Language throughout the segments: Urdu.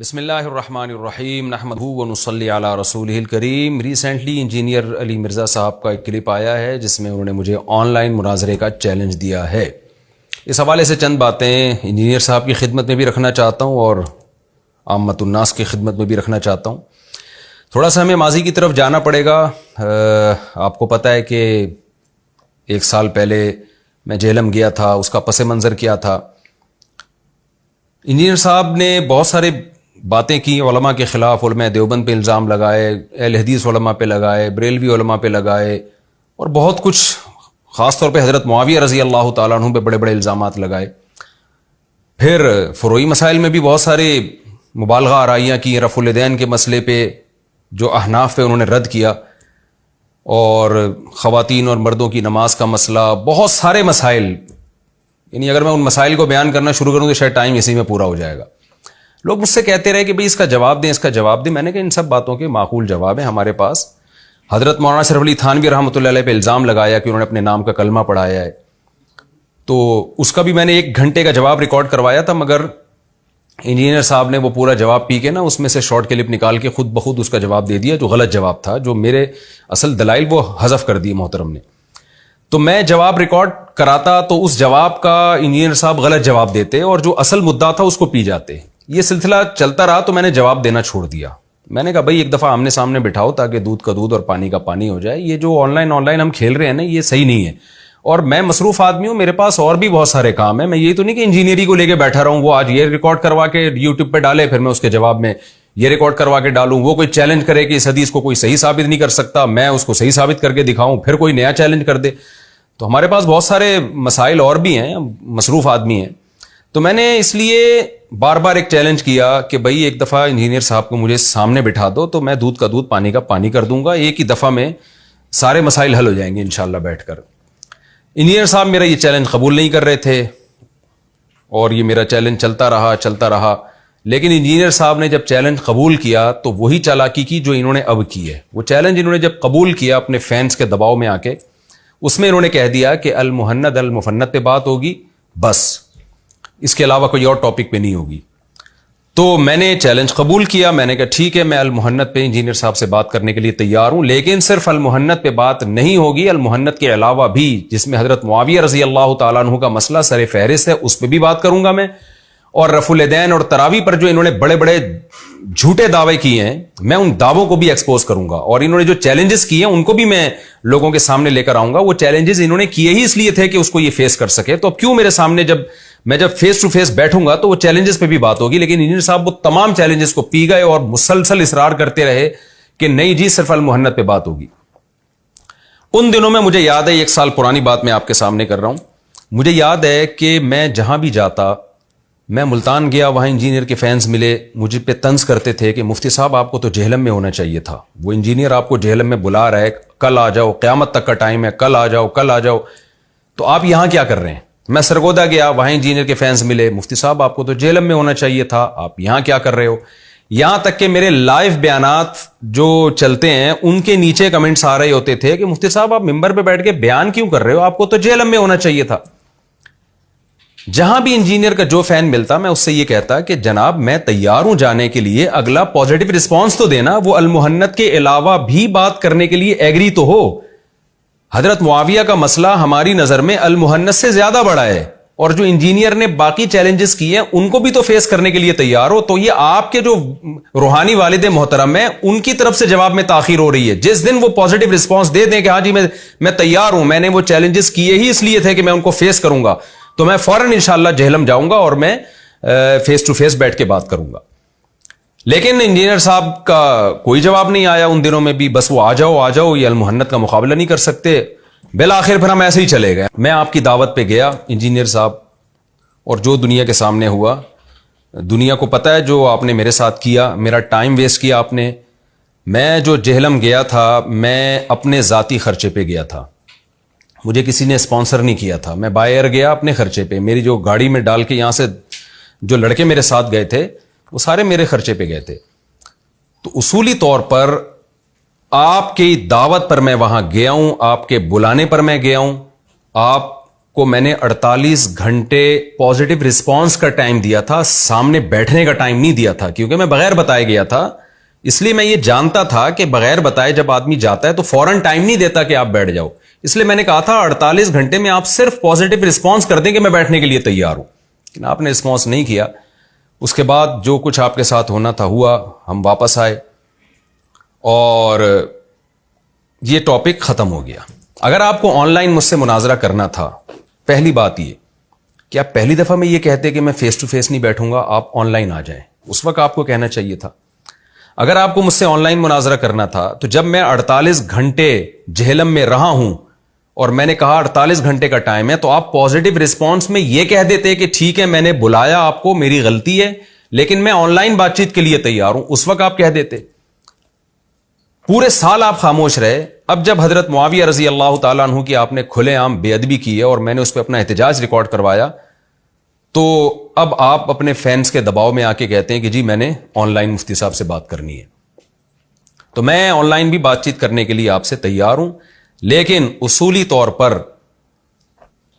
بسم اللہ الرحمن الرحیم نحمدہ ونصلی علی رسولہ الکریم۔ ریسنٹلی انجینئر علی مرزا صاحب کا ایک کلپ آیا ہے جس میں انہوں نے مجھے آن لائن مناظرے کا چیلنج دیا ہے۔ اس حوالے سے چند باتیں انجینئر صاحب کی خدمت میں بھی رکھنا چاہتا ہوں اور عامت الناس کی خدمت میں بھی رکھنا چاہتا ہوں۔ تھوڑا سا ہمیں ماضی کی طرف جانا پڑے گا۔ آپ کو پتہ ہے کہ 1 سال پہلے میں جہلم گیا تھا، اس کا پس منظر کیا تھا۔ انجینئر صاحب نے بہت سارے باتیں کی، علماء کے خلاف، علماء دیوبند پہ الزام لگائے، اہل حدیث علماء پہ لگائے، بریلوی علماء پہ لگائے، اور بہت کچھ، خاص طور پہ حضرت معاویہ رضی اللہ تعالیٰ عنہ پہ بڑے بڑے الزامات لگائے۔ پھر فروعی مسائل میں بھی بہت سارے مبالغہ آرائیاں کی، رفع الیدین کے مسئلے پہ جو احناف پہ انہوں نے رد کیا، اور خواتین اور مردوں کی نماز کا مسئلہ، بہت سارے مسائل، یعنی اگر میں ان مسائل کو بیان کرنا شروع کروں تو شاید ٹائم اسی میں پورا ہو جائے گا۔ لوگ مجھ سے کہتے رہے کہ بھئی اس کا جواب دیں، اس کا جواب دیں۔ میں نے کہا ان سب باتوں کے معقول جواب ہیں ہمارے پاس۔ حضرت مولانا اشرف علی تھانوی رحمۃ اللہ علیہ پہ الزام لگایا کہ انہوں نے اپنے نام کا کلمہ پڑھایا ہے، تو اس کا بھی میں نے 1 گھنٹے کا جواب ریکارڈ کروایا تھا، مگر انجینئر صاحب نے وہ پورا جواب پی کے نا اس میں سے شارٹ کلپ نکال کے خود بخود اس کا جواب دے دیا، جو غلط جواب تھا، جو میرے اصل دلائل وہ حذف کر دی محترم نے۔ تو میں جواب ریکارڈ کراتا تو اس جواب کا انجینئر صاحب غلط جواب دیتے اور جو اصل مدعا تھا اس کو پی جاتے۔ یہ سلسلہ چلتا رہا تو میں نے جواب دینا چھوڑ دیا۔ میں نے کہا بھائی ایک دفعہ آمنے سامنے بٹھاؤ تاکہ دودھ کا دودھ اور پانی کا پانی ہو جائے۔ یہ جو آن لائن ہم کھیل رہے ہیں نا، یہ صحیح نہیں ہے، اور میں مصروف آدمی ہوں، میرے پاس اور بھی بہت سارے کام ہیں۔ میں یہی تو نہیں کہ انجینئرنگ کو لے کے بیٹھا رہا ہوں، وہ آج یہ ریکارڈ کروا کے یوٹیوب پہ ڈالے، پھر میں اس کے جواب میں یہ ریکارڈ کروا کے ڈالوں، وہ کوئی چیلنج کرے کہ اس حدیث کو کوئی صحیح ثابت نہیں کر سکتا، میں اس کو صحیح ثابت کر کے دکھاؤں، پھر کوئی نیا چیلنج کر دے۔ تو ہمارے پاس بہت سارے مسائل اور بھی ہیں، مصروف آدمی ہیں۔ تو میں نے اس لیے بار بار ایک چیلنج کیا کہ بھئی ایک دفعہ انجینئر صاحب کو مجھے سامنے بٹھا دو تو میں دودھ کا دودھ پانی کا پانی کر دوں گا، ایک ہی دفعہ میں سارے مسائل حل ہو جائیں گے انشاءاللہ بیٹھ کر۔ انجینئر صاحب میرا یہ چیلنج قبول نہیں کر رہے تھے، اور یہ میرا چیلنج چلتا رہا۔ لیکن انجینئر صاحب نے جب چیلنج قبول کیا تو وہی چالاکی کی جو انہوں نے اب کی ہے۔ وہ چیلنج انہوں نے جب قبول کیا اپنے فینس کے دباؤ میں آ کے، اس میں انہوں نے کہہ دیا کہ المہند المفند پہ بات ہوگی، بس اس کے علاوہ کوئی اور ٹاپک پہ نہیں ہوگی۔ تو میں نے چیلنج قبول کیا، میں نے کہا ٹھیک ہے، میں المہند پہ انجینئر صاحب سے بات کرنے کے لیے تیار ہوں، لیکن صرف المہند پہ بات نہیں ہوگی، المہند کے علاوہ بھی جس میں حضرت معاویہ رضی اللہ تعالیٰ عنہ کا مسئلہ سر فہرست ہے، اس پہ بھی بات کروں گا میں، اور رفع الیدین اور تراویح پر جو انہوں نے بڑے بڑے جھوٹے دعوے کیے ہیں، میں ان دعووں کو بھی ایکسپوز کروں گا، اور انہوں نے جو چیلنجز کیے ہیں ان کو بھی میں لوگوں کے سامنے لے کر آؤں گا۔ وہ چیلنجز انہوں نے کیے ہی اس لیے تھے کہ اس کو یہ فیس کر سکے، تو اب کیوں میرے سامنے جب فیس ٹو فیس بیٹھوں گا تو وہ چیلنجز پہ بھی بات ہوگی۔ لیکن انجینئر صاحب وہ تمام چیلنجز کو پی گئے اور مسلسل اصرار کرتے رہے کہ نہیں جی صرف المہند پہ بات ہوگی۔ ان دنوں میں مجھے یاد ہے، 1 سال پرانی بات میں آپ کے سامنے کر رہا ہوں، مجھے یاد ہے کہ میں جہاں بھی جاتا، میں ملتان گیا، وہاں انجینئر کے فینس ملے، مجھے پہ طنز کرتے تھے کہ مفتی صاحب آپ کو تو جہلم میں ہونا چاہیے تھا، وہ انجینئر آپ کو جہلم میں بلا رہا ہے، کل آ جاؤ، قیامت تک کا ٹائم ہے، کل آ جاؤ، تو آپ یہاں کیا کر رہے ہیں؟ میں سرگودا گیا، وہاں انجینئر کے فینس ملے، مفتی صاحب آپ کو تو جہلم میں ہونا چاہیے تھا، آپ یہاں کیا کر رہے ہو؟ یہاں تک کہ میرے لائیو بیانات جو چلتے ہیں ان کے نیچے کمنٹس آ رہے ہوتے تھے کہ مفتی صاحب آپ ممبر پہ بیٹھ کے بیان کیوں کر رہے ہو، آپ کو تو جہلم میں ہونا چاہیے تھا۔ جہاں بھی انجینئر کا جو فین ملتا میں اس سے یہ کہتا کہ جناب میں تیار ہوں جانے کے لیے، اگلا پازیٹیو رسپانس تو دینا، وہ المہند کے علاوہ بھی بات کرنے کے لیے ایگری تو ہو۔ حضرت معاویہ کا مسئلہ ہماری نظر میں المہند سے زیادہ بڑا ہے، اور جو انجینئر نے باقی چیلنجز کیے ہیں ان کو بھی تو فیس کرنے کے لیے تیار ہو۔ تو یہ آپ کے جو روحانی والد محترم ہیں ان کی طرف سے جواب میں تاخیر ہو رہی ہے۔ جس دن وہ پازیٹیو رسپانس دے دیں کہ ہاں جی میں تیار ہوں، میں نے وہ چیلنجز کیے ہی اس لیے تھے کہ میں ان کو فیس کروں گا، تو میں فوراً انشاءاللہ جہلم جاؤں گا اور میں فیس ٹو فیس بیٹھ کے بات کروں گا۔ لیکن انجینئر صاحب کا کوئی جواب نہیں آیا ان دنوں میں بھی، بس وہ آ جاؤ، یہ المہند کا مقابلہ نہیں کر سکتے۔ بالآخر پھر ہم ایسے ہی چلے گئے۔ میں آپ کی دعوت پہ گیا انجینئر صاحب، اور جو دنیا کے سامنے ہوا، دنیا کو پتہ ہے جو آپ نے میرے ساتھ کیا، میرا ٹائم ویسٹ کیا آپ نے۔ میں جو جہلم گیا تھا میں اپنے ذاتی خرچے پہ گیا تھا، مجھے کسی نے اسپانسر نہیں کیا تھا، میں بائی ایئر گیا اپنے خرچے پہ، میری جو گاڑی میں ڈال کے یہاں سے جو لڑکے میرے ساتھ گئے تھے وہ سارے میرے خرچے پہ گئے تھے۔ تو اصولی طور پر آپ کی دعوت پر میں وہاں گیا ہوں، آپ کے بلانے پر میں گیا ہوں، آپ کو میں نے 48 گھنٹے پازیٹو رسپانس کا ٹائم دیا تھا, سامنے بیٹھنے کا ٹائم نہیں دیا تھا, کیونکہ میں بغیر بتائے گیا تھا. اس لیے میں یہ جانتا تھا کہ بغیر بتائے جب آدمی جاتا ہے تو فوراً ٹائم نہیں دیتا کہ آپ بیٹھ جاؤ. اس لیے میں نے کہا تھا 48 گھنٹے میں آپ صرف پازیٹو رسپانس کر دیں کہ میں بیٹھنے کے لیے تیار ہوں, لیکن آپ نے رسپانس نہیں کیا. اس کے بعد جو کچھ آپ کے ساتھ ہونا تھا ہوا, ہم واپس آئے اور یہ ٹاپک ختم ہو گیا. اگر آپ کو آن لائن مجھ سے مناظرہ کرنا تھا, پہلی بات یہ کہ آپ پہلی دفعہ میں یہ کہتے کہ میں فیس ٹو فیس نہیں بیٹھوں گا, آپ آن لائن آ جائیں. اس وقت آپ کو کہنا چاہیے تھا. اگر آپ کو مجھ سے آن لائن مناظرہ کرنا تھا تو جب میں 48 گھنٹے جہلم میں رہا ہوں اور میں نے کہا 48 گھنٹے کا ٹائم ہے, تو آپ پازیٹو رسپانس میں یہ کہہ دیتے کہ ٹھیک ہے میں نے بلایا آپ کو, میری غلطی ہے, لیکن میں آن لائن بات چیت کے لیے تیار ہوں. اس وقت آپ کہہ دیتے. پورے سال آپ خاموش رہے. اب جب حضرت معاویہ رضی اللہ تعالیٰ عنہ کی آپ نے کھلے عام بے ادبی کی ہے اور میں نے اس پہ اپنا احتجاج ریکارڈ کروایا, تو اب آپ اپنے فینس کے دباؤ میں آ کے کہتے ہیں کہ جی میں نے آن لائن مفتی صاحب سے بات کرنی ہے. تو میں آن لائن بھی بات چیت کرنے کے لیے آپ سے تیار ہوں, لیکن اصولی طور پر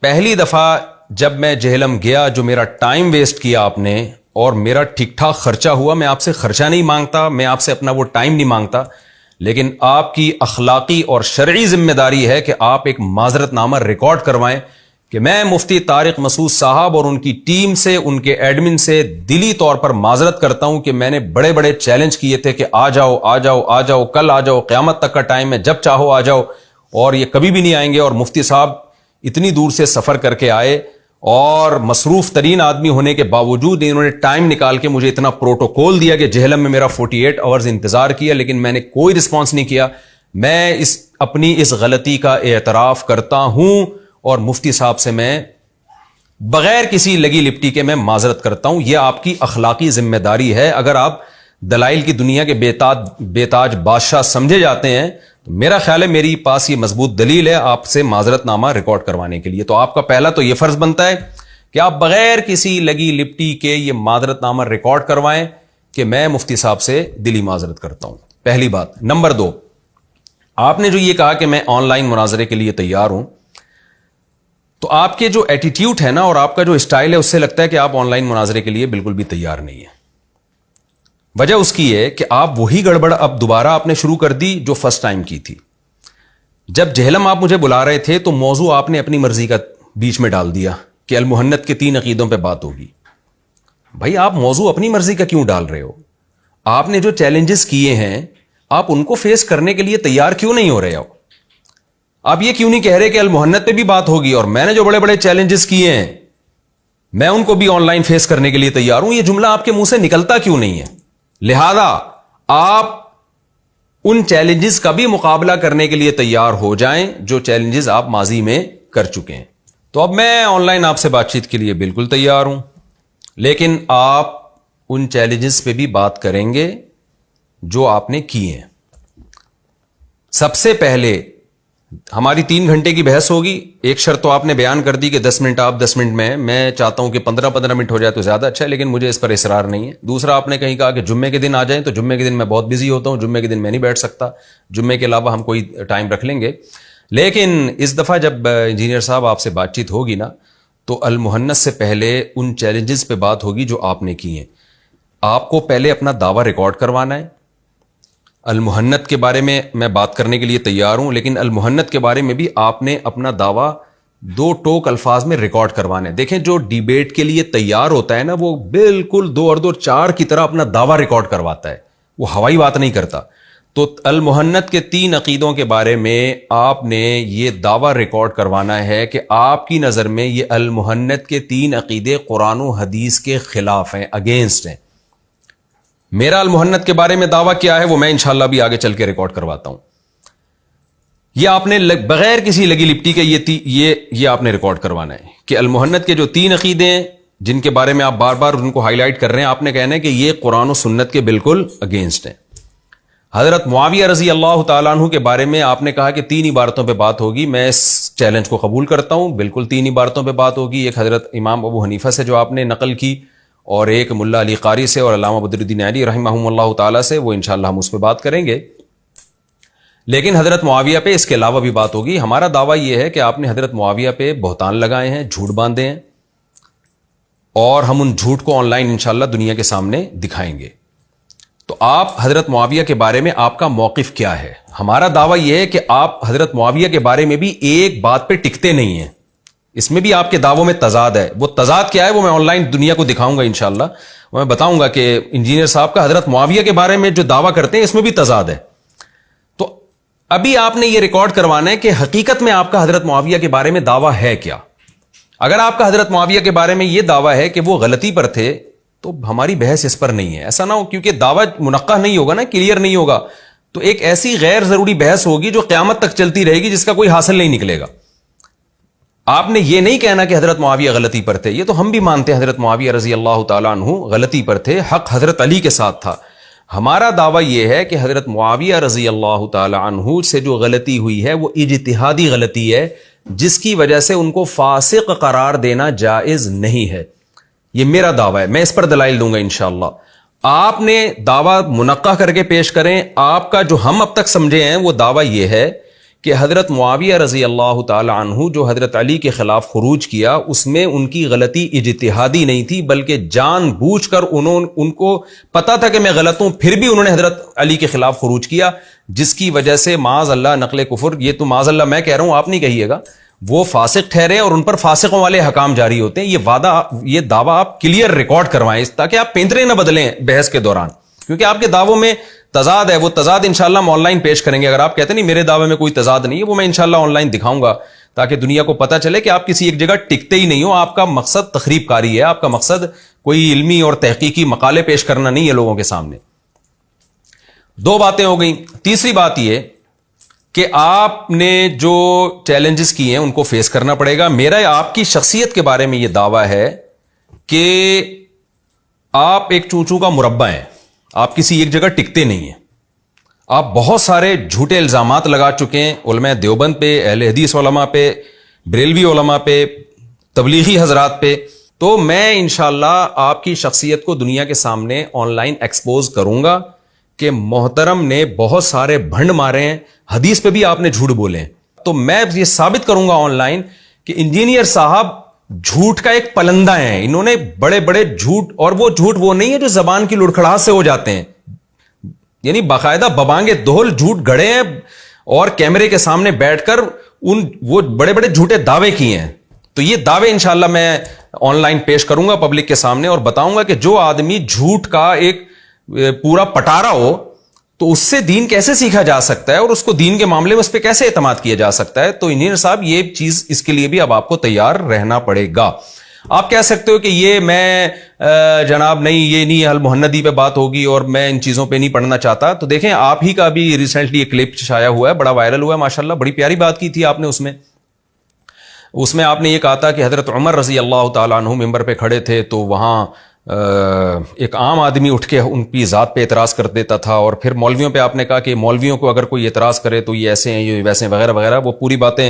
پہلی دفعہ جب میں جہلم گیا, جو میرا ٹائم ویسٹ کیا آپ نے اور میرا ٹھیک ٹھاک خرچہ ہوا, میں آپ سے خرچہ نہیں مانگتا, میں آپ سے اپنا وہ ٹائم نہیں مانگتا, لیکن آپ کی اخلاقی اور شرعی ذمہ داری ہے کہ آپ ایک معذرت نامہ ریکارڈ کروائیں کہ میں مفتی طارق مسعود صاحب اور ان کی ٹیم سے, ان کے ایڈمن سے دلی طور پر معذرت کرتا ہوں کہ میں نے بڑے بڑے چیلنج کیے تھے کہ آ جاؤ آ جاؤ آ جاؤ, کل آ جاؤ, قیامت تک کا ٹائم ہے, جب چاہو آ جاؤ, اور یہ کبھی بھی نہیں آئیں گے. اور مفتی صاحب اتنی دور سے سفر کر کے آئے اور مصروف ترین آدمی ہونے کے باوجود انہوں نے ٹائم نکال کے مجھے اتنا پروٹوکول دیا کہ جہلم میں میرا 48 آورز انتظار کیا, لیکن میں نے کوئی رسپانس نہیں کیا. میں اپنی اس غلطی کا اعتراف کرتا ہوں اور مفتی صاحب سے میں بغیر کسی لگی لپٹی کے میں معذرت کرتا ہوں. یہ آپ کی اخلاقی ذمہ داری ہے. اگر آپ دلائل کی دنیا کے بے تاج بادشاہ سمجھے جاتے ہیں تو میرا خیال ہے میری پاس یہ مضبوط دلیل ہے آپ سے معذرت نامہ ریکارڈ کروانے کے لیے. تو آپ کا پہلا تو یہ فرض بنتا ہے کہ آپ بغیر کسی لگی لپٹی کے یہ معذرت نامہ ریکارڈ کروائیں کہ میں مفتی صاحب سے دلی معذرت کرتا ہوں. پہلی بات. نمبر 2, آپ نے جو یہ کہا کہ میں آن لائن مناظرے کے لیے تیار ہوں, تو آپ کے جو ایٹیٹیوڈ ہے نا اور آپ کا جو اسٹائل ہے اس سے لگتا ہے کہ آپ آن لائن مناظرے کے لیے بالکل بھی تیار نہیں ہیں. وجہ اس کی ہے کہ آپ وہی گڑبڑ اب دوبارہ آپ نے شروع کر دی جو فرسٹ ٹائم کی تھی. جب جہلم آپ مجھے بلا رہے تھے تو موضوع آپ نے اپنی مرضی کا بیچ میں ڈال دیا کہ المحنت کے 3 عقیدوں پہ بات ہوگی. بھائی آپ موضوع اپنی مرضی کا کیوں ڈال رہے ہو؟ آپ نے جو چیلنجز کیے ہیں آپ ان کو فیس کرنے کے لیے تیار کیوں نہیں ہو رہے ہو؟ آپ یہ کیوں نہیں کہہ رہے کہ المحنت پہ بھی بات ہوگی اور میں نے جو بڑے بڑے چیلنجز کیے ہیں میں ان کو بھی آن لائن فیس کرنے کے لیے تیار ہوں؟ یہ جملہ آپ کے منہ سے نکلتا کیوں نہیں ہے؟ لہذا آپ ان چیلنجز کا بھی مقابلہ کرنے کے لیے تیار ہو جائیں جو چیلنجز آپ ماضی میں کر چکے ہیں. تو اب میں آن لائن آپ سے بات چیت کے لیے بالکل تیار ہوں, لیکن آپ ان چیلنجز پہ بھی بات کریں گے جو آپ نے کیے ہیں. سب سے پہلے ہماری 3 گھنٹے کی بحث ہوگی. ایک شرط تو آپ نے بیان کر دی کہ 10 منٹ آپ 10 منٹ میں چاہتا ہوں کہ 15 منٹ ہو جائے تو زیادہ اچھا ہے, لیکن مجھے اس پر اصرار نہیں ہے. دوسرا آپ نے کہیں کہا کہ جمعے کے دن آ جائیں, تو جمعے کے دن میں بہت بزی ہوتا ہوں, جمعے کے دن میں نہیں بیٹھ سکتا. جمعے کے علاوہ ہم کوئی ٹائم رکھ لیں گے. لیکن اس دفعہ جب انجینئر صاحب آپ سے بات چیت ہوگی نا تو المحنت سے پہلے ان چیلنجز پہ بات ہوگی جو آپ نے کی ہیں. آپ کو پہلے اپنا دعویٰ ریکارڈ کروانا ہے. المحنت کے بارے میں بات کرنے کے لیے تیار ہوں, لیکن المحنت کے بارے میں بھی آپ نے اپنا دعویٰ 2 ٹوک الفاظ میں ریکارڈ کروانا ہے. دیکھیں جو ڈیبیٹ کے لیے تیار ہوتا ہے نا وہ بالکل 2 اور 2 4 کی طرح اپنا دعویٰ ریکارڈ کرواتا ہے, وہ ہوائی بات نہیں کرتا. تو المحنت کے 3 عقیدوں کے بارے میں آپ نے یہ دعویٰ ریکارڈ کروانا ہے کہ آپ کی نظر میں یہ المحنت کے 3 عقیدے قرآن و حدیث کے خلاف ہیں, اگینسٹ ہیں. میرا المحنت کے بارے میں دعویٰ کیا ہے وہ میں انشاءاللہ بھی آگے چل کے ریکارڈ کرواتا ہوں. یہ آپ نے بغیر کسی لگی لپٹی کے یہ آپ نے ریکارڈ کروانا ہے کہ المحنت کے جو 3 عقیدے ہیں جن کے بارے میں آپ بار بار ان کو ہائی لائٹ کر رہے ہیں, آپ نے کہنا ہے کہ یہ قرآن و سنت کے بالکل اگینسٹ ہیں. حضرت معاویہ رضی اللہ تعالیٰ عنہ کے بارے میں آپ نے کہا کہ 3 عبارتوں پہ بات ہوگی. میں اس چیلنج کو قبول کرتا ہوں, بالکل 3 عبارتوں پہ بات ہوگی. ایک حضرت امام ابو حنیفہ سے جو آپ نے نقل کی, اور ایک ملا علی قاری سے اور علامہ بدر الدین علی رحمہم اللہ تعالیٰ سے, وہ انشاءاللہ ہم اس پہ بات کریں گے. لیکن حضرت معاویہ پہ اس کے علاوہ بھی بات ہوگی. ہمارا دعویٰ یہ ہے کہ آپ نے حضرت معاویہ پہ بہتان لگائے ہیں, جھوٹ باندھے ہیں, اور ہم ان جھوٹ کو آن لائن انشاءاللہ دنیا کے سامنے دکھائیں گے. تو آپ حضرت معاویہ کے بارے میں آپ کا موقف کیا ہے؟ ہمارا دعویٰ یہ ہے کہ آپ حضرت معاویہ کے بارے میں بھی ایک بات پہ ٹکتے نہیں ہیں. اس میں بھی آپ کے دعووں میں تضاد ہے. وہ تضاد کیا ہے وہ میں آن لائن دنیا کو دکھاؤں گا انشاءاللہ. میں بتاؤں گا کہ انجینئر صاحب کا حضرت معاویہ کے بارے میں جو دعویٰ کرتے ہیں اس میں بھی تضاد ہے. تو ابھی آپ نے یہ ریکارڈ کروانا ہے کہ حقیقت میں آپ کا حضرت معاویہ کے بارے میں دعویٰ ہے کیا. اگر آپ کا حضرت معاویہ کے بارے میں یہ دعویٰ ہے کہ وہ غلطی پر تھے تو ہماری بحث اس پر نہیں ہے. ایسا نہ ہو کیونکہ دعویٰ منقح نہیں ہوگا نا, کلیئر نہیں ہوگا, تو ایک ایسی غیر ضروری بحث ہوگی جو قیامت تک چلتی رہے گی جس کا کوئی حاصل نہیں نکلے گا. آپ نے یہ نہیں کہنا کہ حضرت معاویہ غلطی پر تھے, یہ تو ہم بھی مانتے ہیں حضرت معاویہ رضی اللہ تعالیٰ عنہ غلطی پر تھے, حق حضرت علی کے ساتھ تھا. ہمارا دعویٰ یہ ہے کہ حضرت معاویہ رضی اللہ تعالیٰ عنہ سے جو غلطی ہوئی ہے وہ اجتہادی غلطی ہے, جس کی وجہ سے ان کو فاسق قرار دینا جائز نہیں ہے. یہ میرا دعویٰ ہے, میں اس پر دلائل دوں گا انشاءاللہ. آپ نے دعویٰ منقح کر کے پیش کریں. آپ کا جو ہم اب تک سمجھے ہیں وہ دعویٰ یہ ہے کہ حضرت معاویہ رضی اللہ تعالی عنہ جو حضرت علی کے خلاف خروج کیا اس میں ان کی غلطی اجتہادی نہیں تھی, بلکہ جان بوجھ کر ان کو پتا تھا کہ میں غلط ہوں, پھر بھی انہوں نے حضرت علی کے خلاف خروج کیا, جس کی وجہ سے معاذ اللہ نقل کفر, یہ تو معاذ اللہ میں کہہ رہا ہوں, آپ نہیں کہیے گا, وہ فاسق ٹھہرے اور ان پر فاسقوں والے حکام جاری ہوتے ہیں. یہ دعویٰ آپ کلیئر ریکارڈ کروائیں تاکہ آپ پینترے نہ بدلیں بحث کے دوران, کیونکہ آپ کے دعووں میں تضاد ہے. وہ تضاد انشاءاللہ ہم آن لائن پیش کریں گے. اگر آپ کہتے نہیں میرے دعوے میں کوئی تضاد نہیں ہے, وہ میں انشاءاللہ آن لائن دکھاؤں گا تاکہ دنیا کو پتہ چلے کہ آپ کسی ایک جگہ ٹکتے ہی نہیں ہو. آپ کا مقصد تخریب کاری ہے, آپ کا مقصد کوئی علمی اور تحقیقی مقالے پیش کرنا نہیں ہے لوگوں کے سامنے. دو باتیں ہو گئیں. تیسری بات یہ کہ آپ نے جو چیلنجز کیے ہیں ان کو فیس کرنا پڑے گا. میرا آپ کی شخصیت کے بارے میں یہ دعویٰ ہے کہ آپ ایک چونچوں کا مربع ہیں, آپ کسی ایک جگہ ٹکتے نہیں ہیں. آپ بہت سارے جھوٹے الزامات لگا چکے ہیں علماء دیوبند پہ, اہل حدیث علماء پہ, بریلوی علماء پہ, تبلیغی حضرات پہ. تو میں انشاءاللہ آپ کی شخصیت کو دنیا کے سامنے آن لائن ایکسپوز کروں گا کہ محترم نے بہت سارے بھنڈ مارے ہیں, حدیث پہ بھی آپ نے جھوٹ بولے ہیں. تو میں یہ ثابت کروں گا آن لائن کہ انجینئر صاحب جھوٹ کا ایک پلندہ ہیں. انہوں نے بڑے بڑے جھوٹ, اور وہ جھوٹ وہ نہیں ہے جو زبان کی لڑکھڑاہٹ سے ہو جاتے ہیں, یعنی باقاعدہ ببانگے دہل جھوٹ گھڑے ہیں اور کیمرے کے سامنے بیٹھ کر وہ بڑے بڑے جھوٹے دعوے کیے ہیں. تو یہ دعوے انشاءاللہ میں آن لائن پیش کروں گا پبلک کے سامنے, اور بتاؤں گا کہ جو آدمی جھوٹ کا ایک پورا پٹارا ہو تو اس سے دین کیسے سیکھا جا سکتا ہے, اور اس کو دین کے معاملے میں اس پہ کیسے اعتماد کیا جا سکتا ہے. تو انجینئر صاحب یہ چیز, اس کے لیے بھی اب آپ کو تیار رہنا پڑے گا. آپ کہہ سکتے ہو کہ یہ میں جناب نہیں, یہ نہیں المحندی پہ بات ہوگی اور میں ان چیزوں پہ نہیں پڑھنا چاہتا. تو دیکھیں آپ ہی کا بھی ریسنٹلی ایک کلپ شائع ہوا ہے, بڑا وائرل ہوا ہے ماشاءاللہ, بڑی پیاری بات کی تھی آپ نے. اس میں آپ نے یہ کہا تھا کہ حضرت عمر رضی اللہ تعالیٰ عنہ ممبر پہ کھڑے تھے تو وہاں ایک عام آدمی اٹھ کے ان کی ذات پہ اعتراض کر دیتا تھا, اور پھر مولویوں پہ آپ نے کہا کہ مولویوں کو اگر کوئی اعتراض کرے تو یہ ایسے ہیں, یہ ویسے وغیرہ وغیرہ. وہ پوری باتیں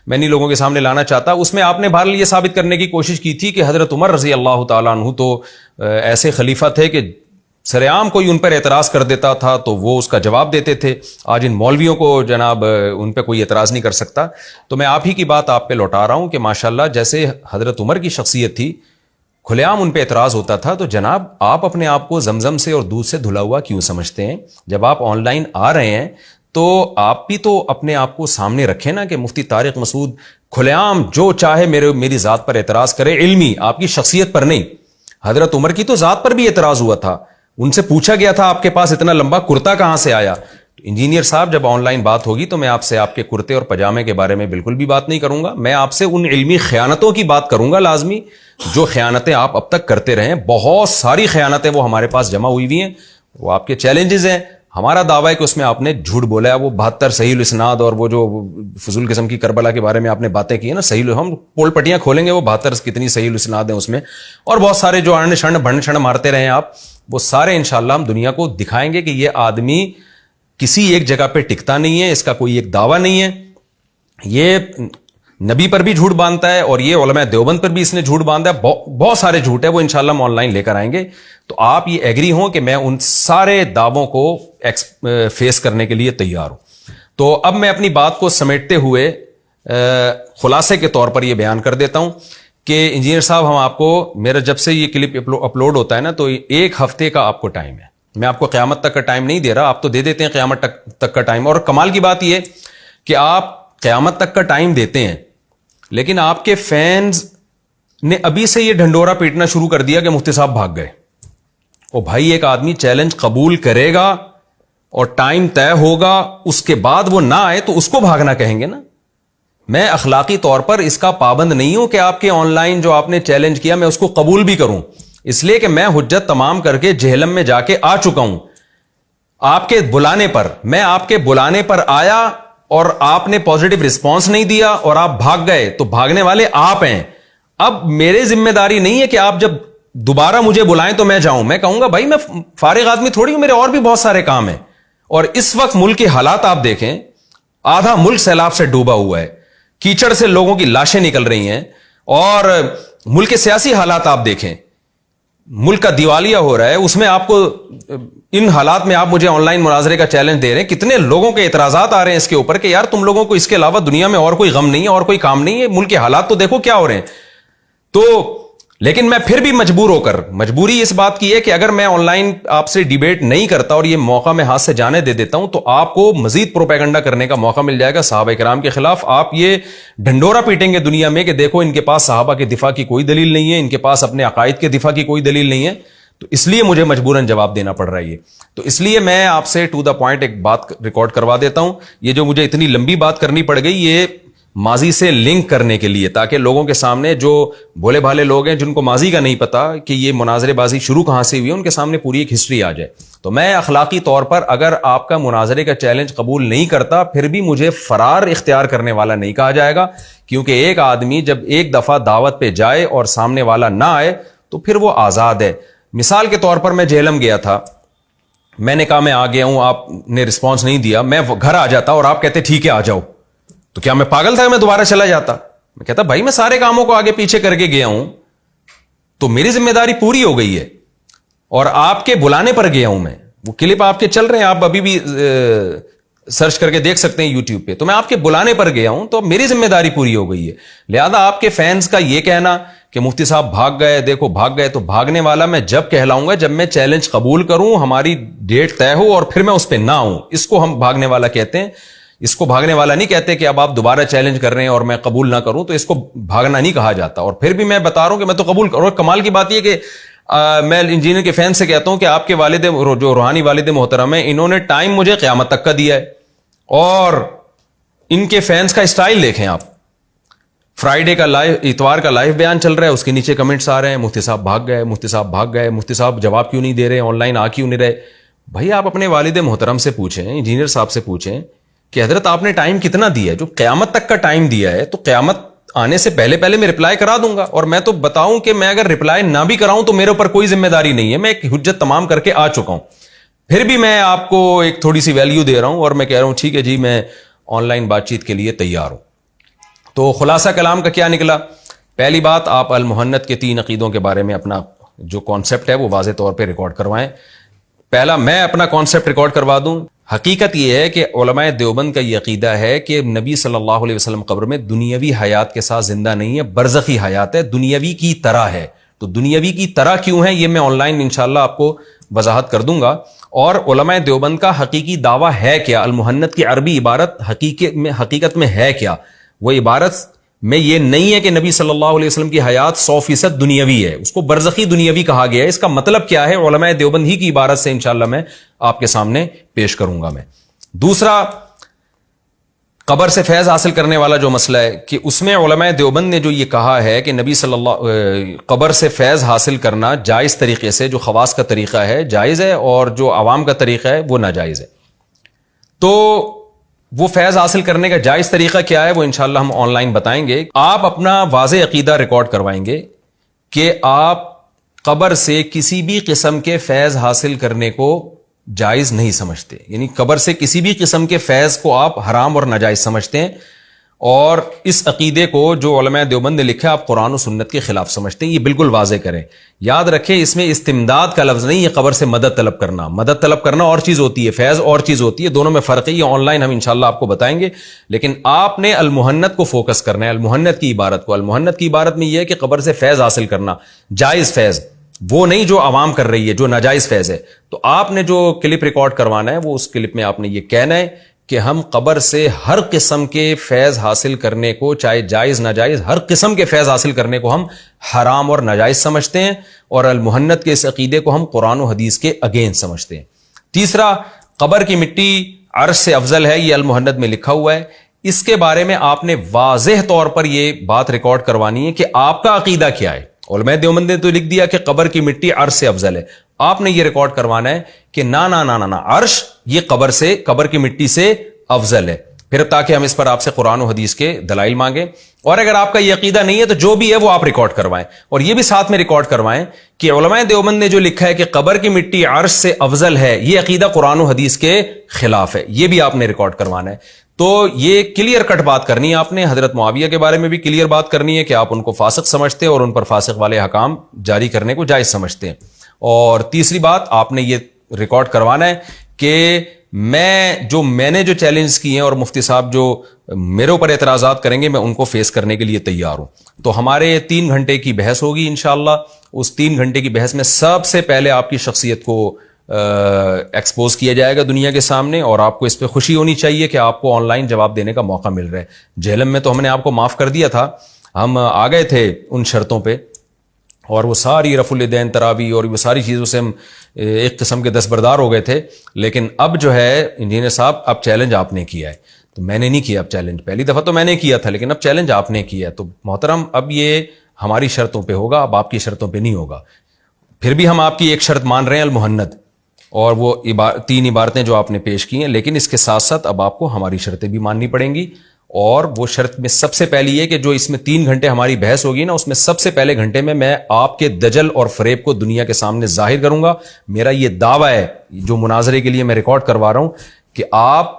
میں نہیں لوگوں کے سامنے لانا چاہتا. اس میں آپ نے بہرحال یہ ثابت کرنے کی کوشش کی تھی کہ حضرت عمر رضی اللہ تعالیٰ عنہ تو ایسے خلیفہ تھے کہ سر عام کوئی ان پر اعتراض کر دیتا تھا تو وہ اس کا جواب دیتے تھے. آج ان مولویوں کو جناب ان پہ کوئی اعتراض نہیں کر سکتا. تو میں آپ ہی کی بات آپ پہ لوٹا رہا ہوں کہ ماشاءاللہ جیسے حضرت عمر کی شخصیت تھی, کھلے عام ان پہ اعتراض ہوتا تھا, تو جناب آپ اپنے آپ کو زمزم سے اور دودھ سے دھلا ہوا کیوں سمجھتے ہیں؟ جب آپ آن لائن آ رہے ہیں تو آپ بھی تو اپنے آپ کو سامنے رکھیں نا کہ مفتی طارق مسعود کھلے عام جو چاہے میری ذات پر اعتراض کرے, علمی, آپ کی شخصیت پر نہیں. حضرت عمر کی تو ذات پر بھی اعتراض ہوا تھا, ان سے پوچھا گیا تھا آپ کے پاس اتنا لمبا کرتا کہاں سے آیا. انجینئر صاحب جب آن لائن بات ہوگی تو میں آپ سے آپ کے کرتے اور پجامے کے بارے میں بالکل بھی بات نہیں کروں گا. میں آپ سے ان علمی خیانتوں کی بات کروں گا لازمی, جو خیانتیں آپ اب تک کرتے رہے ہیں. بہت ساری خیانتیں وہ ہمارے پاس جمع ہوئی ہوئی ہیں, وہ آپ کے چیلنجز ہیں. ہمارا دعویٰ ہے کہ اس میں آپ نے جھوٹ بولا ہے. وہ 72 صحیح الاسناد اور وہ جو فضول قسم کی کربلا کے بارے میں آپ نے باتیں کی ہیں نا, صحیح, ہم پول پٹیاں کھولیں گے وہ 72 کتنی صحیح الاسناد ہیں اس میں, اور بہت سارے جو اڑن شڑن بھنڈ شڑن مارتے رہے ہیں آپ, وہ سارے انشاءاللہ ہم دنیا کو دکھائیں گے کہ یہ آدمی کسی ایک جگہ پہ ٹکتا نہیں ہے, اس کا کوئی ایک دعویٰ نہیں ہے. یہ نبی پر بھی جھوٹ باندھتا ہے اور یہ علماء دیوبند پر بھی اس نے جھوٹ باندھا ہے. بہت سارے جھوٹ ہے, وہ انشاءاللہ ہم آن لائن لے کر آئیں گے. تو آپ یہ ایگری ہوں کہ میں ان سارے دعووں کو فیس کرنے کے لیے تیار ہوں. تو اب میں اپنی بات کو سمیٹتے ہوئے خلاصے کے طور پر یہ بیان کر دیتا ہوں کہ انجینئر صاحب، ہم آپ کو، میرا جب سے یہ کلپ اپلوڈ ہوتا ہے نا تو 1 ہفتے کا آپ کو ٹائم ہے. میں آپ کو قیامت تک کا ٹائم نہیں دے رہا، آپ تو دے دیتے ہیں قیامت تک کا ٹائم. اور کمال کی بات یہ کہ آپ قیامت تک کا ٹائم دیتے ہیں، لیکن آپ کے فینز نے ابھی سے یہ ڈھنڈورا پیٹنا شروع کر دیا کہ مفتی صاحب بھاگ گئے. او بھائی، ایک آدمی چیلنج قبول کرے گا اور ٹائم طے ہوگا، اس کے بعد وہ نہ آئے تو اس کو بھاگنا کہیں گے نا. میں اخلاقی طور پر اس کا پابند نہیں ہوں کہ آپ کے آن لائن جو آپ نے چیلنج کیا میں اس کو قبول بھی کروں، اس لیے کہ میں حجت تمام کر کے جہلم میں جا کے آ چکا ہوں. آپ کے بلانے پر، میں آپ کے بلانے پر آیا اور آپ نے پازیٹیو رسپانس نہیں دیا اور آپ بھاگ گئے، تو بھاگنے والے آپ ہیں. اب میرے ذمہ داری نہیں ہے کہ آپ جب دوبارہ مجھے بلائیں تو میں جاؤں. میں کہوں گا بھائی میں فارغ آدمی تھوڑی ہوں، میرے اور بھی بہت سارے کام ہیں. اور اس وقت ملک کے حالات آپ دیکھیں، آدھا ملک سیلاب سے ڈوبا ہوا ہے، کیچڑ سے لوگوں کی لاشیں نکل رہی ہیں. اور ملک کے سیاسی حالات آپ دیکھیں، ملک کا دیوالیہ ہو رہا ہے. اس میں آپ کو ان حالات میں آپ مجھے آن لائن مناظرے کا چیلنج دے رہے ہیں. کتنے لوگوں کے اعتراضات آ رہے ہیں اس کے اوپر کہ یار تم لوگوں کو اس کے علاوہ دنیا میں اور کوئی غم نہیں ہے اور کوئی کام نہیں ہے، ملک کے حالات تو دیکھو کیا ہو رہے ہیں. تو لیکن میں پھر بھی مجبور ہو کر، مجبوری اس بات کی ہے کہ اگر میں آن لائن آپ سے ڈیبیٹ نہیں کرتا اور یہ موقع میں ہاتھ سے جانے دے دیتا ہوں تو آپ کو مزید پروپیگنڈا کرنے کا موقع مل جائے گا صحابہ کرام کے خلاف. آپ یہ ڈھنڈورا پیٹیں گے دنیا میں کہ دیکھو ان کے پاس صحابہ کے دفاع کی کوئی دلیل نہیں ہے، ان کے پاس اپنے عقائد کے دفاع کی کوئی دلیل نہیں ہے. تو اس لیے مجھے مجبوراً جواب دینا پڑ رہا ہے. تو اس لیے میں آپ سے ٹو دا پوائنٹ ایک بات ریکارڈ کروا دیتا ہوں. یہ جو مجھے اتنی لمبی بات کرنی پڑ گئی، یہ ماضی سے لنک کرنے کے لیے، تاکہ لوگوں کے سامنے جو بھولے بھالے لوگ ہیں جن کو ماضی کا نہیں پتا کہ یہ مناظرے بازی شروع کہاں سے ہوئی ہے، ان کے سامنے پوری ایک ہسٹری آ جائے. تو میں اخلاقی طور پر اگر آپ کا مناظرے کا چیلنج قبول نہیں کرتا، پھر بھی مجھے فرار اختیار کرنے والا نہیں کہا جائے گا. کیونکہ ایک آدمی جب ایک دفعہ دعوت پہ جائے اور سامنے والا نہ آئے تو پھر وہ آزاد ہے. مثال کے طور پر میں جہلم گیا تھا، میں نے کہا میں آ گیا ہوں، آپ نے رسپانس نہیں دیا. میں گھر آ جاتا اور آپ کہتے ٹھیک ہے آ جاؤ، تو کیا میں پاگل تھا کہ میں دوبارہ چلا جاتا؟ میں کہتا بھائی میں سارے کاموں کو آگے پیچھے کر کے گیا ہوں تو میری ذمہ داری پوری ہو گئی ہے، اور آپ کے بلانے پر گیا ہوں میں. وہ کلپ آپ کے چل رہے ہیں، آپ ابھی بھی سرچ کر کے دیکھ سکتے ہیں یوٹیوب پہ. تو میں آپ کے بلانے پر گیا ہوں تو میری ذمہ داری پوری ہو گئی ہے. لہذا آپ کے فینس کا یہ کہنا کہ مفتی صاحب بھاگ گئے، دیکھو بھاگ گئے، تو بھاگنے والا میں جب کہلاؤں گا جب میں چیلنج قبول کروں، ہماری ڈیٹ طے ہو اور پھر میں اس پہ نہ ہوں. اس کو ہم بھاگنے والا کہتے ہیں. اس کو بھاگنے والا نہیں کہتے کہ اب آپ دوبارہ چیلنج کر رہے ہیں اور میں قبول نہ کروں، تو اس کو بھاگنا نہیں کہا جاتا. اور پھر بھی میں بتا رہا ہوں کہ میں تو قبول کروں. اور کمال کی بات یہ کہ میں انجینئر کے فین سے کہتا ہوں کہ آپ کے والد جو روحانی والد محترم ہیں، انہوں نے ٹائم مجھے قیامت تک کا دیا ہے. اور ان کے فینس کا اسٹائل دیکھیں آپ. فرائیڈے کا لائیو، اتوار کا لائیو بیان چل رہا ہے، اس کے نیچے کمنٹس آ رہے ہیں مفتی صاحب بھاگ گئے، مفتی صاحب بھاگ گئے، مفتی صاحب جواب کیوں نہیں دے رہے، آن لائن آ کیوں نہیں رہے. بھائی آپ اپنے والد محترم سے پوچھیں، انجینئر صاحب سے پوچھیں کہ حضرت آپ نے ٹائم کتنا دیا ہے. جو قیامت تک کا ٹائم دیا ہے تو قیامت آنے سے پہلے پہلے میں رپلائی کرا دوں گا. اور میں تو بتاؤں کہ میں اگر رپلائی نہ بھی کراؤں تو میرے اوپر کوئی ذمہ داری نہیں ہے، میں ایک حجت تمام کر کے آ چکا ہوں. پھر بھی میں آپ کو ایک تھوڑی سی ویلیو دے رہا ہوں اور میں کہہ رہا ہوں ٹھیک ہے جی میں آن لائن بات چیت کے لیے تیار ہوں. تو خلاصہ کلام کا کیا نکلا؟ پہلی بات، آپ المحنت کے 3 عقیدوں کے بارے میں اپنا جو کانسیپٹ ہے وہ واضح طور پہ ریکارڈ کروائیں. پہلا میں اپنا کانسیپٹ ریکارڈ کروا دوں. حقیقت یہ ہے کہ علماء دیوبند کا یہ عقیدہ ہے کہ نبی صلی اللہ علیہ وسلم قبر میں دنیاوی حیات کے ساتھ زندہ نہیں ہے، برزخی حیات ہے، دنیاوی کی طرح ہے. تو دنیاوی کی طرح کیوں ہے یہ میں آن لائن انشاءاللہ آپ کو وضاحت کر دوں گا. اور علماء دیوبند کا حقیقی دعویٰ ہے کیا، المحنت کی عربی عبارت حقیقت میں ہے کیا. وہ عبارت میں یہ نہیں ہے کہ نبی صلی اللہ علیہ وسلم کی حیات 100% دنیاوی ہے، اس کو برزخی دنیاوی کہا گیا ہے. اس کا مطلب کیا ہے علماء دیوبند ہی کی عبارت سے انشاءاللہ میں آپ کے سامنے پیش کروں گا. میں دوسرا، قبر سے فیض حاصل کرنے والا جو مسئلہ ہے کہ اس میں علماء دیوبند نے جو یہ کہا ہے کہ نبی صلی اللہ قبر سے فیض حاصل کرنا جائز طریقے سے، جو خواص کا طریقہ ہے جائز ہے اور جو عوام کا طریقہ ہے وہ ناجائز ہے. تو وہ فیض حاصل کرنے کا جائز طریقہ کیا ہے وہ انشاءاللہ ہم آن لائن بتائیں گے. آپ اپنا واضح عقیدہ ریکارڈ کروائیں گے کہ آپ قبر سے کسی بھی قسم کے فیض حاصل کرنے کو جائز نہیں سمجھتے، یعنی قبر سے کسی بھی قسم کے فیض کو آپ حرام اور ناجائز سمجھتے ہیں. اور اس عقیدے کو جو علماء دیوبند نے لکھا ہے آپ قرآن و سنت کے خلاف سمجھتے ہیں، یہ بالکل واضح کریں. یاد رکھیں اس میں استمداد کا لفظ نہیں ہے، قبر سے مدد طلب کرنا. مدد طلب کرنا اور چیز ہوتی ہے، فیض اور چیز ہوتی ہے، دونوں میں فرق ہے. یہ آن لائن ہم انشاءاللہ آپ کو بتائیں گے. لیکن آپ نے المہنت کو فوکس کرنا ہے، المہنت کی عبارت کو. المہنت کی عبارت میں یہ ہے کہ قبر سے فیض حاصل کرنا، جائز فیض، وہ نہیں جو عوام کر رہی ہے، جو ناجائز فیض ہے. تو آپ نے جو کلپ ریکارڈ کروانا ہے وہ اس کلپ میں آپ نے یہ کہنا ہے کہ ہم قبر سے ہر قسم کے فیض حاصل کرنے کو، چاہے جائز ناجائز، ہر قسم کے فیض حاصل کرنے کو ہم حرام اور ناجائز سمجھتے ہیں، اور المہنت کے اس عقیدے کو ہم قرآن و حدیث کے اگینسٹ سمجھتے ہیں. تیسرا، قبر کی مٹی عرش سے افضل ہے، یہ المہنت میں لکھا ہوا ہے. اس کے بارے میں آپ نے واضح طور پر یہ بات ریکارڈ کروانی ہے کہ آپ کا عقیدہ کیا ہے. علماء دیوبند نے تو لکھ دیا کہ قبر کی مٹی عرش سے افضل ہے. آپ نے یہ ریکارڈ کروانا ہے کہ نا نا نا نا عرش یہ قبر کی مٹی سے افضل ہے. پھر تاکہ ہم اس پر آپ سے قرآن و حدیث کے دلائل مانگیں. اور اگر آپ کا یہ عقیدہ نہیں ہے تو جو بھی ہے وہ آپ ریکارڈ کروائیں، اور یہ بھی ساتھ میں ریکارڈ کروائیں کہ علماء دیوبند نے جو لکھا ہے کہ قبر کی مٹی عرش سے افضل ہے، یہ عقیدہ قرآن و حدیث کے خلاف ہے. یہ بھی آپ نے ریکارڈ کروانا ہے. تو یہ کلیئر کٹ بات کرنی ہے آپ نے. حضرت معاویہ کے بارے میں بھی کلیئر بات کرنی ہے کہ آپ ان کو فاسق سمجھتے ہیں اور ان پر فاسق والے حکام جاری کرنے کو جائز سمجھتے ہیں. اور تیسری بات آپ نے یہ ریکارڈ کروانا ہے کہ میں نے جو چیلنج کیے ہیں اور مفتی صاحب جو میرے اوپر اعتراضات کریں گے میں ان کو فیس کرنے کے لیے تیار ہوں. تو ہمارے 3 گھنٹے کی بحث ہوگی انشاءاللہ. اس 3 گھنٹے کی بحث میں سب سے پہلے آپ کی شخصیت کو ایکسپوز کیا جائے گا دنیا کے سامنے، اور آپ کو اس پہ خوشی ہونی چاہیے کہ آپ کو آن لائن جواب دینے کا موقع مل رہا ہے. جہلم میں تو ہم نے آپ کو معاف کر دیا تھا، ہم آ گئے تھے ان شرطوں پہ، اور وہ ساری رفع الیدین تراویح اور وہ ساری چیزوں سے ہم ایک قسم کے دستبردار ہو گئے تھے. لیکن اب جو ہے انجینئر صاحب، اب چیلنج آپ نے کیا ہے، تو میں نے نہیں کیا. اب چیلنج پہلی دفعہ تو میں نے کیا تھا، لیکن اب چیلنج آپ نے کیا ہے. تو محترم اب یہ ہماری شرطوں پہ ہوگا، اب آپ کی شرطوں پہ نہیں ہوگا. پھر بھی ہم آپ کی ایک شرط مان رہے ہیں، المہنت، اور وہ 3 عبارتیں جو آپ نے پیش کی ہیں. لیکن اس کے ساتھ ساتھ اب آپ کو ہماری شرطیں بھی ماننی پڑیں گی. اور وہ شرط میں سب سے پہلی ہے کہ جو اس میں 3 گھنٹے ہماری بحث ہوگی نا، اس میں سب سے پہلے گھنٹے میں آپ کے دجل اور فریب کو دنیا کے سامنے ظاہر کروں گا. میرا یہ دعویٰ ہے جو مناظرے کے لیے میں ریکارڈ کروا رہا ہوں کہ آپ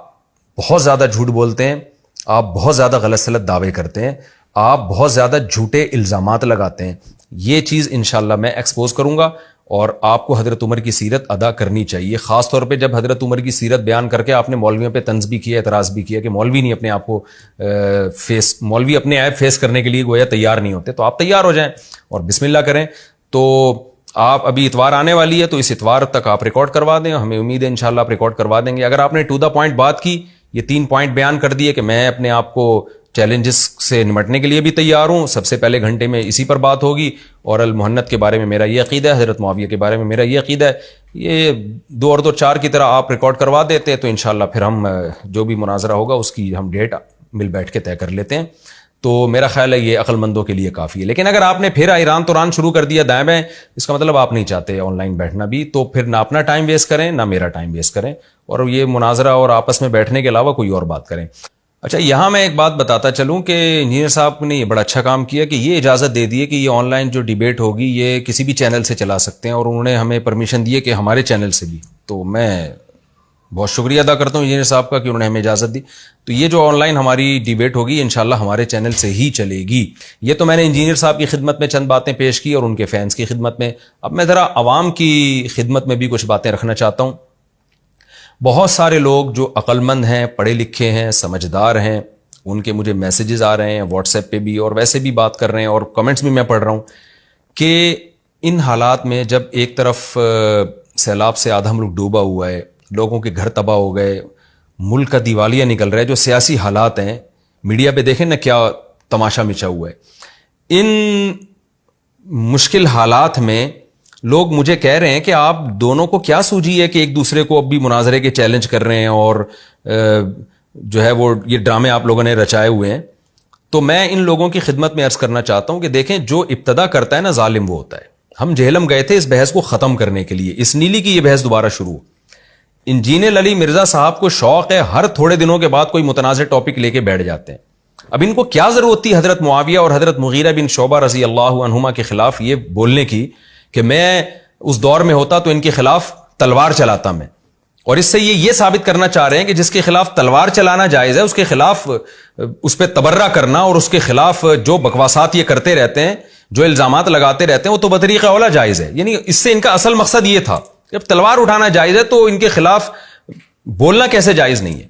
بہت زیادہ جھوٹ بولتے ہیں، آپ بہت زیادہ غلط سلط دعوے کرتے ہیں، آپ بہت زیادہ جھوٹے الزامات لگاتے ہیں. یہ چیز انشاءاللہ میں ایکسپوز کروں گا، اور آپ کو حضرت عمر کی سیرت ادا کرنی چاہیے. خاص طور پہ جب حضرت عمر کی سیرت بیان کر کے آپ نے مولویوں پہ طنز بھی کیا، اعتراض بھی کیا کہ مولوی نہیں اپنے آپ کو مولوی اپنے عیب فیس کرنے کے لیے گویا تیار نہیں ہوتے. تو آپ تیار ہو جائیں اور بسم اللہ کریں. تو آپ ابھی اتوار آنے والی ہے، تو اس اتوار تک آپ ریکارڈ کروا دیں. ہمیں امید ہے انشاءاللہ آپ ریکارڈ کروا دیں گے. اگر آپ نے ٹو دا پوائنٹ بات کی، یہ 3 پوائنٹ بیان کر دیے کہ میں اپنے آپ کو چیلنجز سے نمٹنے کے لیے بھی تیار ہوں، سب سے پہلے گھنٹے میں اسی پر بات ہوگی، اور المہنت کے بارے میں میرا یہ عقیدہ ہے، حضرت معاویہ کے بارے میں میرا یہ عقیدہ ہے. یہ 2 اور 2 4 کی طرح آپ ریکارڈ کروا دیتے تو انشاءاللہ پھر ہم جو بھی مناظرہ ہوگا اس کی ہم ڈیٹ مل بیٹھ کے طے کر لیتے ہیں. تو میرا خیال ہے یہ عقل مندوں کے لیے کافی ہے. لیکن اگر آپ نے پھر ایران توران شروع کر دیا دائیں بائیں، اس کا مطلب آپ نہیں چاہتے آن لائن بیٹھنا بھی، تو پھر نہ اپنا ٹائم ویسٹ کریں نہ میرا ٹائم ویسٹ کریں، اور یہ مناظرہ اور آپس میں بیٹھنے کے علاوہ کوئی اور بات کریں. اچھا، یہاں میں ایک بات بتاتا چلوں کہ انجینئر صاحب نے یہ بڑا اچھا کام کیا کہ یہ اجازت دے دی ہے کہ یہ آن لائن جو ڈیبیٹ ہوگی یہ کسی بھی چینل سے چلا سکتے ہیں، اور انہوں نے ہمیں پرمیشن دی ہے کہ ہمارے چینل سے بھی. تو میں بہت شکریہ ادا کرتا ہوں انجینئر صاحب کا کہ انہوں نے ہمیں اجازت دی. تو یہ جو آن لائن ہماری ڈیبیٹ ہوگی انشاءاللہ ہمارے چینل سے ہی چلے گی. یہ تو میں نے انجینئر صاحب کی خدمت میں چند باتیں پیش کی اور ان کے فینس کی خدمت میں. اب میں ذرا عوام کی خدمت میں بھی کچھ باتیں رکھنا چاہتا ہوں. بہت سارے لوگ جو عقل مند ہیں، پڑھے لکھے ہیں، سمجھدار ہیں، ان کے مجھے میسیجز آ رہے ہیں واٹس ایپ پہ بھی اور ویسے بھی بات کر رہے ہیں اور کمنٹس بھی میں پڑھ رہا ہوں کہ ان حالات میں جب ایک طرف سیلاب سے آدھا ملک ڈوبا ہوا ہے، لوگوں کے گھر تباہ ہو گئے، ملک کا دیوالیہ نکل رہا ہے، جو سیاسی حالات ہیں میڈیا پہ دیکھیں نا کیا تماشا مچا ہوا ہے. ان مشکل حالات میں لوگ مجھے کہہ رہے ہیں کہ آپ دونوں کو کیا سوجی ہے کہ ایک دوسرے کو اب بھی مناظرے کے چیلنج کر رہے ہیں اور جو ہے وہ یہ ڈرامے آپ لوگوں نے رچائے ہوئے ہیں. تو میں ان لوگوں کی خدمت میں عرض کرنا چاہتا ہوں کہ دیکھیں جو ابتدا کرتا ہے نا ظالم وہ ہوتا ہے. ہم جہلم گئے تھے اس بحث کو ختم کرنے کے لیے، اس نیلی کی یہ بحث دوبارہ شروع. انجینئر علی مرزا صاحب کو شوق ہے ہر تھوڑے دنوں کے بعد کوئی متنازع ٹاپک لے کے بیٹھ جاتے ہیں. اب ان کو کیا ضرورت تھی حضرت معاویہ اور حضرت مغیرہ بن شعبہ رضی اللہ عنہما کے خلاف یہ بولنے کی کہ میں اس دور میں ہوتا تو ان کے خلاف تلوار چلاتا. میں اور اس سے یہ ثابت کرنا چاہ رہے ہیں کہ جس کے خلاف تلوار چلانا جائز ہے، اس کے خلاف اس پہ تبرہ کرنا اور اس کے خلاف جو بکواسات یہ کرتے رہتے ہیں، جو الزامات لگاتے رہتے ہیں، وہ تو بطریقہ اولا جائز ہے. یعنی اس سے ان کا اصل مقصد یہ تھا، جب تلوار اٹھانا جائز ہے تو ان کے خلاف بولنا کیسے جائز نہیں ہے.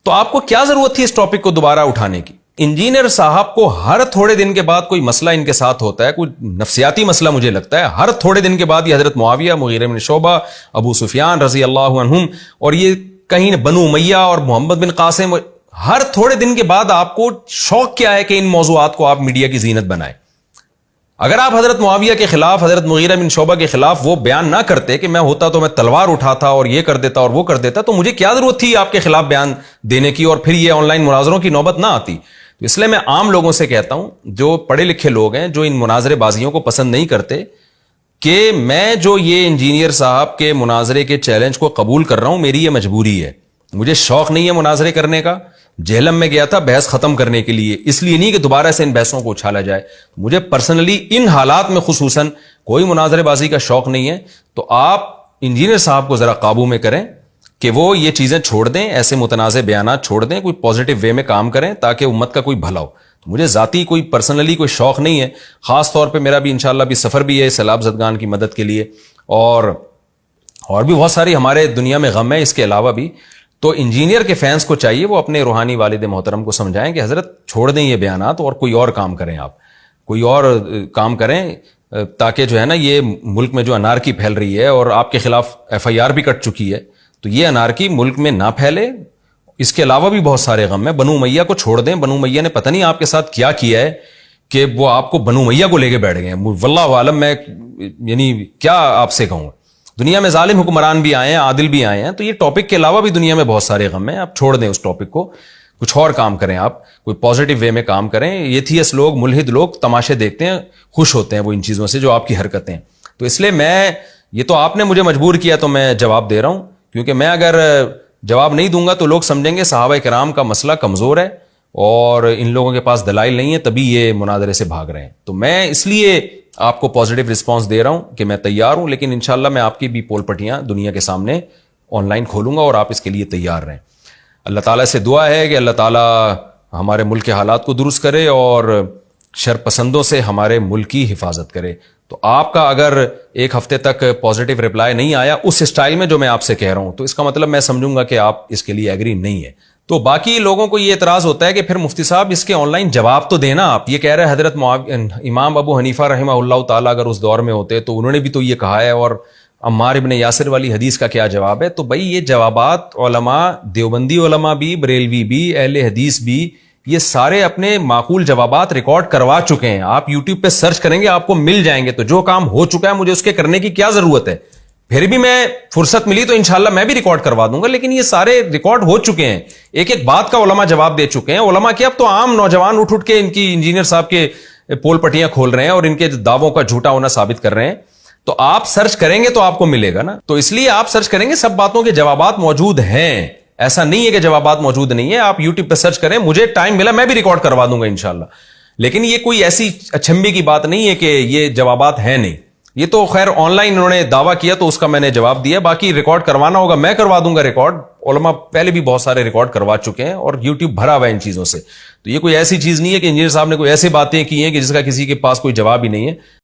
تو آپ کو کیا ضرورت تھی اس ٹاپک کو دوبارہ اٹھانے کی؟ انجینئر صاحب کو ہر تھوڑے دن کے بعد کوئی مسئلہ ان کے ساتھ ہوتا ہے، کوئی نفسیاتی مسئلہ مجھے لگتا ہے، ہر تھوڑے دن کے بعد یہ حضرت معاویہ، مغیرہ بن شعبہ، ابو سفیان رضی اللہ عنہم، اور یہ کہیں بنو امیہ اور محمد بن قاسم، ہر تھوڑے دن کے بعد آپ کو شوق کیا ہے کہ ان موضوعات کو آپ میڈیا کی زینت بنائیں. اگر آپ حضرت معاویہ کے خلاف، حضرت مغیرہ بن شعبہ کے خلاف وہ بیان نہ کرتے کہ میں ہوتا تو میں تلوار اٹھاتا اور یہ کر دیتا اور وہ کر دیتا، تو مجھے کیا ضرورت تھی آپ کے خلاف بیان دینے کی، اور پھر یہ آن لائن مناظروں کی نوبت نہ آتی. تو اس لیے میں عام لوگوں سے کہتا ہوں، جو پڑھے لکھے لوگ ہیں، جو ان مناظرے بازیوں کو پسند نہیں کرتے، کہ میں جو یہ انجینئر صاحب کے مناظرے کے چیلنج کو قبول کر رہا ہوں، میری یہ مجبوری ہے. مجھے شوق نہیں ہے مناظرے کرنے کا. جہلم میں گیا تھا بحث ختم کرنے کے لیے، اس لیے نہیں کہ دوبارہ سے ان بحثوں کو اچھالا جائے. مجھے پرسنلی ان حالات میں خصوصاً کوئی مناظرے بازی کا شوق نہیں ہے. تو آپ انجینئر صاحب کو ذرا قابو میں کریں کہ وہ یہ چیزیں چھوڑ دیں، ایسے متنازع بیانات چھوڑ دیں، کوئی پازیٹیو وے میں کام کریں تاکہ امت کا کوئی بھلا ہو. تو مجھے ذاتی کوئی پرسنلی کوئی شوق نہیں ہے. خاص طور پہ میرا بھی انشاءاللہ بھی سفر بھی ہے سیلاب زدگان کی مدد کے لیے، اور بھی بہت ساری ہمارے دنیا میں غم ہے اس کے علاوہ بھی. تو انجینئر کے فینس کو چاہیے وہ اپنے روحانی والد محترم کو سمجھائیں کہ حضرت چھوڑ دیں یہ بیانات اور کوئی اور کام کریں، آپ کوئی اور کام کریں، تاکہ جو ہے نا یہ ملک میں جو انارکی پھیل رہی ہے، اور آپ کے خلاف FIR بھی کٹ چکی ہے، تو یہ انارکی ملک میں نہ پھیلے. اس کے علاوہ بھی بہت سارے غم ہیں. بنو امیہ کو چھوڑ دیں. بنو امیہ نے پتہ نہیں آپ کے ساتھ کیا کیا ہے کہ وہ آپ کو بنو امیہ کو لے کے بیٹھ گئے ہیں. واللہ عالم، میں یعنی کیا آپ سے کہوں. دنیا میں ظالم حکمران بھی آئے ہیں، عادل بھی آئے ہیں. تو یہ ٹاپک کے علاوہ بھی دنیا میں بہت سارے غم ہیں. آپ چھوڑ دیں اس ٹاپک کو، کچھ اور کام کریں، آپ کوئی پازیٹیو وے میں کام کریں. ایتھیسٹ لوگ، ملحد لوگ تماشے دیکھتے ہیں، خوش ہوتے ہیں وہ ان چیزوں سے جو آپ کی حرکتیں. تو اس لیے یہ تو آپ نے مجھے مجبور کیا تو میں جواب دے رہا ہوں، کیونکہ میں اگر جواب نہیں دوں گا تو لوگ سمجھیں گے صحابہ کرام کا مسئلہ کمزور ہے اور ان لوگوں کے پاس دلائل نہیں ہے، تبھی یہ مناظرے سے بھاگ رہے ہیں. تو میں اس لیے آپ کو پازیٹیو رسپانس دے رہا ہوں کہ میں تیار ہوں، لیکن انشاءاللہ میں آپ کی بھی پول پٹیاں دنیا کے سامنے آن لائن کھولوں گا اور آپ اس کے لیے تیار رہیں. اللہ تعالیٰ سے دعا ہے کہ اللہ تعالیٰ ہمارے ملک کے حالات کو درست کرے اور شر پسندوں سے ہمارے ملک کی حفاظت کرے. تو آپ کا اگر ایک ہفتے تک پازیٹیو رپلائی نہیں آیا اس اسٹائل میں جو میں آپ سے کہہ رہا ہوں، تو اس کا مطلب میں سمجھوں گا کہ آپ اس کے لیے ایگری نہیں ہے. تو باقی لوگوں کو یہ اعتراض ہوتا ہے کہ پھر مفتی صاحب اس کے آن لائن جواب تو دینا. آپ یہ کہہ رہے ہیں حضرت امام ابو حنیفہ رحمہ اللہ تعالیٰ اگر اس دور میں ہوتے تو انہوں نے بھی تو یہ کہا ہے، اور عمار ابن یاسر والی حدیث کا کیا جواب ہے؟ تو بھائی یہ جوابات علماء، دیوبندی علماء بھی، بریلوی بھی، اہل حدیث بھی، یہ سارے اپنے معقول جوابات ریکارڈ کروا چکے ہیں. آپ یوٹیوب پہ سرچ کریں گے آپ کو مل جائیں گے. تو جو کام ہو چکا ہے مجھے اس کے کرنے کی کیا ضرورت ہے؟ پھر بھی میں فرصت ملی تو انشاءاللہ میں بھی ریکارڈ کروا دوں گا، لیکن یہ سارے ریکارڈ ہو چکے ہیں. ایک ایک بات کا علماء جواب دے چکے ہیں. علماء کے اب تو عام نوجوان اٹھ کے ان کی انجینئر صاحب کے پول پٹیاں کھول رہے ہیں اور ان کے دعووں کا جھوٹا ہونا ثابت کر رہے ہیں. تو آپ سرچ کریں گے تو آپ کو ملے گا نا. تو اس لیے آپ سرچ کریں گے، سب باتوں کے جوابات موجود ہیں. ایسا نہیں ہے کہ جوابات موجود نہیں ہے. آپ یوٹیوب پہ سرچ کریں، مجھے ٹائم ملا میں بھی ریکارڈ کروا دوں گا انشاءاللہ. لیکن یہ کوئی ایسی اچھمبی کی بات نہیں ہے کہ یہ جوابات ہیں نہیں. یہ تو خیر آن لائن انہوں نے دعویٰ کیا تو اس کا میں نے جواب دیا. باقی ریکارڈ کروانا ہوگا میں کروا دوں گا ریکارڈ. علماء پہلے بھی بہت سارے ریکارڈ کروا چکے ہیں اور یوٹیوب بھرا ہوا ہے ان چیزوں سے. تو یہ کوئی ایسی چیز نہیں ہے کہ انجینئر صاحب نے کوئی ایسی باتیں کی ہیں کہ جس کا کسی کے پاس کوئی جواب ہی نہیں ہے.